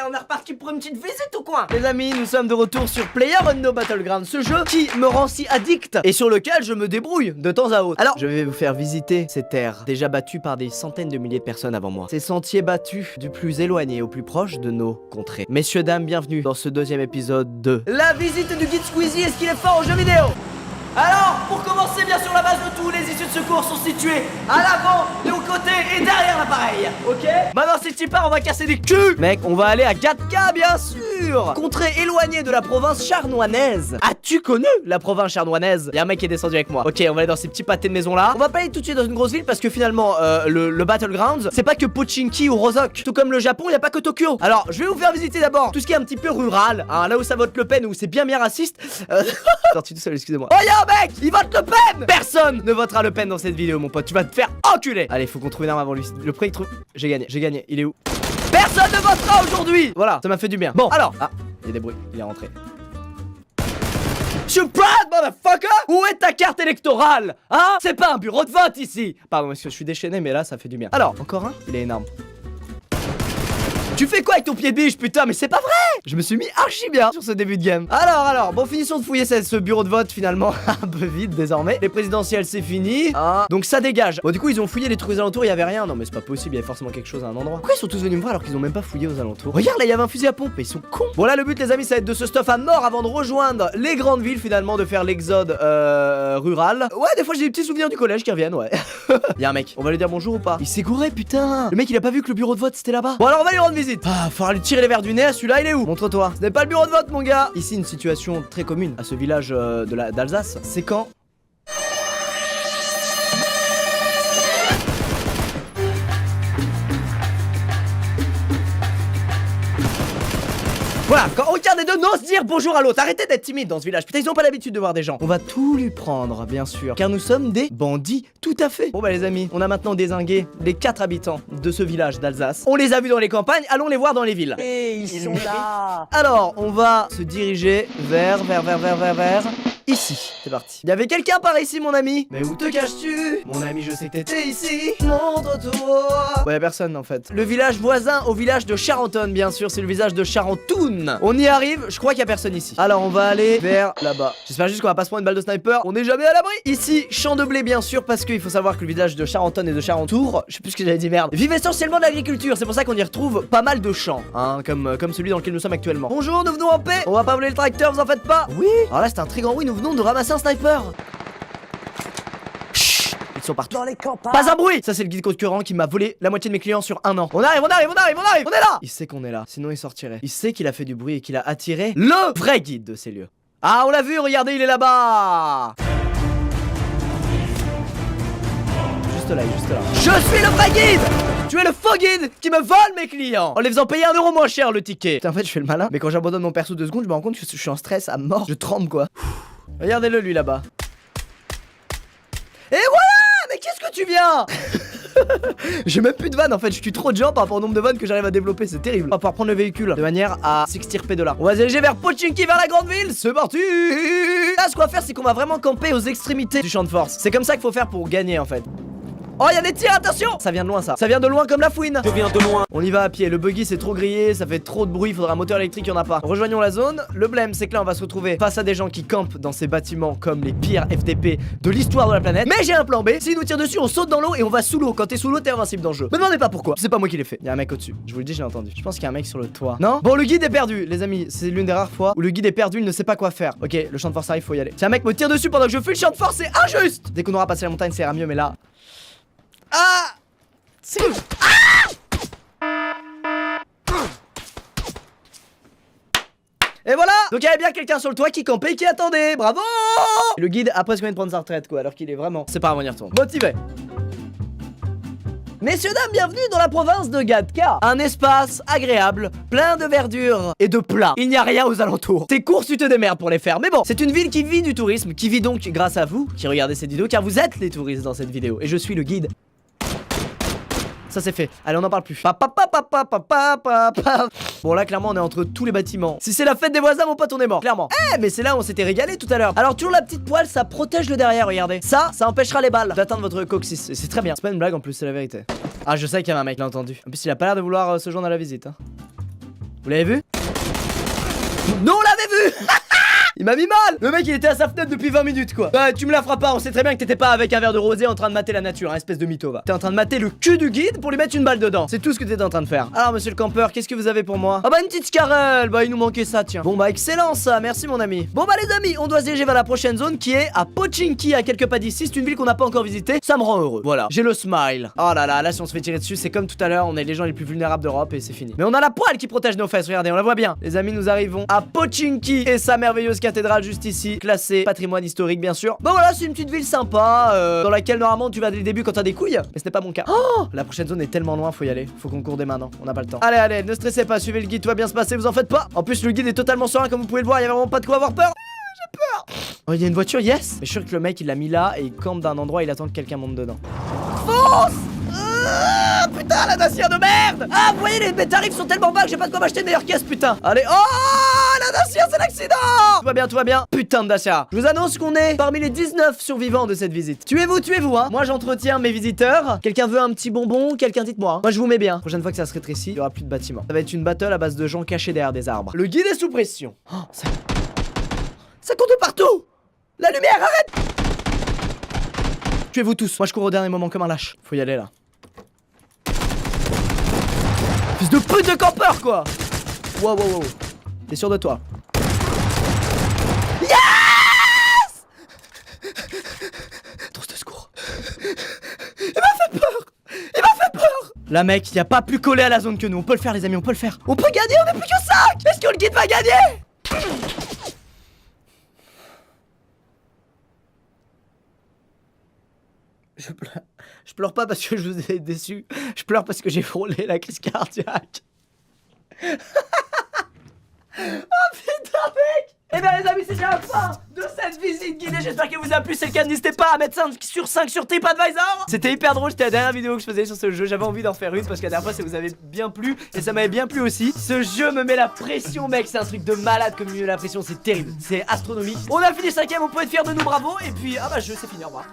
on est reparti pour une petite visite ou quoi? Les amis, nous sommes de retour sur PlayerUnknown's Battlegrounds, ce jeu qui me rend si addict et sur lequel je me débrouille de temps à autre. Alors, je vais vous faire visiter ces terres déjà battues par des centaines de milliers de personnes avant moi. Ces sentiers battus du plus éloigné au plus proche de nos contrées. Messieurs, dames, bienvenue dans ce deuxième épisode de la visite du guide Squeezie. Est-ce qu'il est fort aux jeux vidéo? Alors, pour commencer, bien sûr, la base de tout, les issues de secours sont situées à l'avant, et aux côtés et derrière l'appareil, ok? Maintenant, si tu pars, on va casser des culs. Mec, on va aller à Gatka, bien sûr. Contrée éloignée de la province charnoinaise. As-tu connu la province charnoinaise? Y'a un mec qui est descendu avec moi. Ok, on va aller dans ces petits pâtés de maison là. On va pas aller tout de suite dans une grosse ville parce que finalement, le Battlegrounds, c'est pas que Pochinki ou Rozok. Tout comme le Japon, y a pas que Tokyo. Alors, je vais vous faire visiter d'abord tout ce qui est un petit peu rural, hein, là où ça vote Le Pen, où c'est bien raciste. Sorti tout seul, excusez-moi. Oh, y'a mec, il vote Le Pen. Personne ne votera Le Pen dans cette vidéo, mon pote. Tu vas te faire enculer. Allez, faut qu'on trouve une arme avant lui. Le premier qui trouve, j'ai gagné. Il est où? Personne ne votera aujourd'hui. Voilà, ça m'a fait du bien. Bon, alors, ah, il y a des bruits, il est rentré. Surprise, motherfucker! Où est ta carte électorale? Hein? C'est pas un bureau de vote ici. Pardon, parce que je suis déchaîné, mais là, ça fait du bien. Alors, encore un? Il est énorme. Tu fais quoi avec ton pied de biche, putain? Mais c'est pas vrai! Je me suis mis archi bien sur ce début de game. Alors, bon, finissons de fouiller ce bureau de vote finalement un peu vide désormais. Les présidentielles, c'est fini. Ah. Donc ça dégage. Bon, du coup, ils ont fouillé les trucs aux alentours, il y avait rien. Non, mais c'est pas possible, il y avait forcément quelque chose à un endroit. Pourquoi ils sont tous venus me voir alors qu'ils ont même pas fouillé aux alentours? Regarde, là, il y avait un fusil à pompe, mais ils sont cons. Bon, là, le but, les amis, ça va être de se stuff à mort avant de rejoindre les grandes villes finalement, de faire l'exode rural. Ouais, des fois, j'ai des petits souvenirs du collège qui reviennent, ouais. Il y a un mec, on va lui dire bonjour ou pas? Il s'est gouré, putain. Le mec, il a pas vu que le bureau de vote c'était là-bas. Bon, alors, on va lui rendre visite. Ah, faudra lui tirer les verres du nez. Celui-là, il est où? Montre-toi. Ce n'est pas le bureau de vote, mon gars. Ici, une situation très commune à ce village d'Alsace. C'est quand voilà, quand aucun des deux n'ose dire bonjour à l'autre. Arrêtez d'être timide dans ce village. Putain, ils ont pas l'habitude de voir des gens. On va tout lui prendre, bien sûr, car nous sommes des bandits, tout à fait. Bon bah les amis, on a maintenant dézingué les 4 habitants de ce village d'Alsace. On les a vus dans les campagnes, allons les voir dans les villes. Et ils sont là. Alors, on va se diriger vers ici. C'est parti. Il y avait quelqu'un par ici, mon ami. Mais où te caches-tu? Mon ami, je sais que t'étais ici. Montre-toi. Ouais, personne en fait. Le village voisin au village de Charenton, bien sûr, c'est le village de Charenton. On y arrive, je crois qu'il y a personne ici. Alors on va aller vers là-bas. J'espère juste qu'on va pas se prendre une balle de sniper. On n'est jamais à l'abri. Ici, champ de blé bien sûr, parce qu'il faut savoir que le village de Charenton et de Charentour, je sais plus ce que j'avais dit, merde, vive essentiellement de l'agriculture. C'est pour ça qu'on y retrouve pas mal de champs, hein, comme celui dans lequel nous sommes actuellement. Bonjour, nous venons en paix. On va pas voler le tracteur, vous en faites pas. Oui. Alors là c'est un très grand oui, nous venons de ramasser un sniper. Ils sont partout. Dans les campagnes. Pas un bruit. Ça c'est le guide concurrent qui m'a volé la moitié de mes clients sur un an. On arrive. On est là. Il sait qu'on est là, sinon il sortirait. Il sait qu'il a fait du bruit et qu'il a attiré le vrai guide de ces lieux. Ah, on l'a vu, regardez, il est là-bas. Juste là. Je suis le vrai guide. Tu es le faux guide qui me vole mes clients en les faisant payer 1 euro moins cher le ticket. Putain, en fait je fais le malin, mais quand j'abandonne mon perso 2 secondes, je me rends compte que je suis en stress à mort. Je tremble quoi. Regardez-le lui là-bas. Et voilà. Mais qu'est-ce que tu viens? J'ai même plus de vannes en fait, je tue trop de gens par rapport au nombre de vannes que j'arrive à développer, c'est terrible. On va pouvoir prendre le véhicule de manière à s'extirper de là. On va se diriger vers Pochinki, vers la grande ville, c'est parti. Là ce qu'on va faire c'est qu'on va vraiment camper aux extrémités du champ de force. C'est comme ça qu'il faut faire pour gagner en fait. Oh, y'a des tirs, attention! Ça vient de loin, ça. Ça vient de loin comme la fouine. Je viens de loin. On y va à pied. Le buggy, c'est trop grillé. Ça fait trop de bruit. Faudra un moteur électrique, y'en a pas. Rejoignons la zone. Le blême, c'est que là, on va se retrouver face à des gens qui campent dans ces bâtiments comme les pires FDP de l'histoire de la planète. Mais j'ai un plan B. S'ils nous tirent dessus, on saute dans l'eau et on va sous l'eau. Quand t'es sous l'eau, t'es invincible dans le jeu. Me demandez pas pourquoi. C'est pas moi qui l'ai fait. Y'a un mec au-dessus. Je vous le dis, j'ai entendu. Je pense qu'il y a un mec sur le toit. Non? Bon, le guide est perdu. Les amis, c'est l'une des rares fois où le guide est perdu. Il ne sait pas quoi faire. Ok, le champ de force arrive, faut y aller. Si un mec me tire dessus pendant que je fais le champ de force, c'est injuste. Dès qu'on aura passé la montagne, ça ira mieux, mais là. Ah! C'est... Ah! Et voilà. Donc il y avait bien quelqu'un sur le toit qui campait et qui attendait. Bravo. Et le guide a presque vient de prendre sa retraite quoi, alors qu'il est vraiment... C'est pas grave, on y retourne. Motivé. Messieurs, dames, bienvenue dans la province de Gatka. Un espace agréable, plein de verdure et de plats. Il n'y a rien aux alentours. Tes courses, tu te démerdes pour les faire. Mais bon, c'est une ville qui vit du tourisme, qui vit donc grâce à vous, qui regardez cette vidéo, car vous êtes les touristes dans cette vidéo. Et je suis le guide. Ça c'est fait, allez on en parle plus. Bon là clairement on est entre tous les bâtiments. Si c'est la fête des voisins mon pote on est mort, clairement. Eh mais c'est là où on s'était régalé tout à l'heure. Alors toujours la petite poêle ça protège le derrière, regardez. Ça empêchera les balles d'atteindre votre coccyx. C'est très bien, c'est pas une blague en plus, c'est la vérité. Ah je sais qu'il y avait un mec, l'a entendu. En plus il a pas l'air de vouloir se joindre à la visite hein. Vous l'avez vu? Non, on l'avait vu. Il m'a mis mal. Le mec il était à sa fenêtre depuis 20 minutes quoi. Bah tu me la feras pas, on sait très bien que t'étais pas avec un verre de rosé en train de mater la nature, hein, espèce de mytho va. T'es en train de mater le cul du guide pour lui mettre une balle dedans. C'est tout ce que t'étais en train de faire. Alors monsieur le campeur, qu'est-ce que vous avez pour moi? Ah bah une petite carrelle, bah il nous manquait ça tiens. Bon bah excellent ça, merci mon ami. Bon bah les amis, on doit se diriger vers la prochaine zone qui est à Pochinki, à quelques pas d'ici. C'est une ville qu'on n'a pas encore visitée, ça me rend heureux. Voilà, j'ai le smile. Oh là là, là si on se fait tirer dessus, c'est comme tout à l'heure, on est les gens les plus vulnérables d'Europe et c'est fini. Mais on a la poêle qui protège nos fesses, regardez, on la voit bien. Les amis, nous arrivons à Pochinki et sa merveilleuse cathédrale juste ici. Classé patrimoine historique bien sûr. Bon voilà, c'est une petite ville sympa dans laquelle normalement tu vas dès le début quand t'as des couilles. Mais ce n'est pas mon cas. Oh, la prochaine zone est tellement loin, faut y aller. Faut qu'on court dès maintenant, on n'a pas le temps. Allez, allez, ne stressez pas, suivez le guide, tout va bien se passer, vous en faites pas. En plus le guide est totalement serein comme vous pouvez le voir, il y a vraiment pas de quoi avoir peur. J'ai peur. Oh, il y a une voiture, yes. Mais je suis sûr que le mec il l'a mis là et il campe d'un endroit, il attend que quelqu'un monte dedans. Fonce. Putain, la Dacia de merde. Ah, vous voyez, les tarifs sont tellement bas que j'ai pas de quoi m'acheter une meilleure caisse, putain. Allez, oh, la Dacia, c'est l'accident. Tout va bien, putain de Dacia. Je vous annonce qu'on est parmi les 19 survivants de cette visite. Tuez-vous, hein. Moi, j'entretiens mes visiteurs. Quelqu'un veut un petit bonbon? Quelqu'un, dites-moi. Moi, je vous mets bien. Prochaine fois que ça se rétrécit, il y aura plus de bâtiments. Ça va être une battle à base de gens cachés derrière des arbres. Le guide est sous pression. Oh, ça court de partout. La lumière, arrête. Tuez-vous tous. Moi, je cours au dernier moment comme un lâche. Faut y aller, là. Fils de pute de campeur quoi. Wow. T'es sûr de toi? Yes. Trousse de secours. Il m'a fait peur. La mec, y a pas plus collé à la zone que nous. On peut le faire les amis, on peut le faire. On peut gagner, on est plus que 5. Est-ce que le guide va gagner? Je pleure pas parce que je vous ai déçu. Je pleure parce que j'ai frôlé la crise cardiaque. Oh putain mec. Et bien les amis, c'est déjà la fin de cette visite guidée. J'espère qu'elle vous a plu. Si c'est le cas, n'hésitez pas à mettre 5 sur 5 sur TripAdvisor. C'était hyper drôle, c'était la dernière vidéo que je faisais sur ce jeu. J'avais envie d'en faire une parce que la dernière fois ça vous avait bien plu. Et ça m'avait bien plu aussi. Ce jeu me met la pression mec. C'est un truc de malade comme il me met la pression. C'est terrible, c'est astronomique. On a fini 5ème, on peut être fiers de nous, bravo. Et puis, ah bah je c'est fini, au revoir.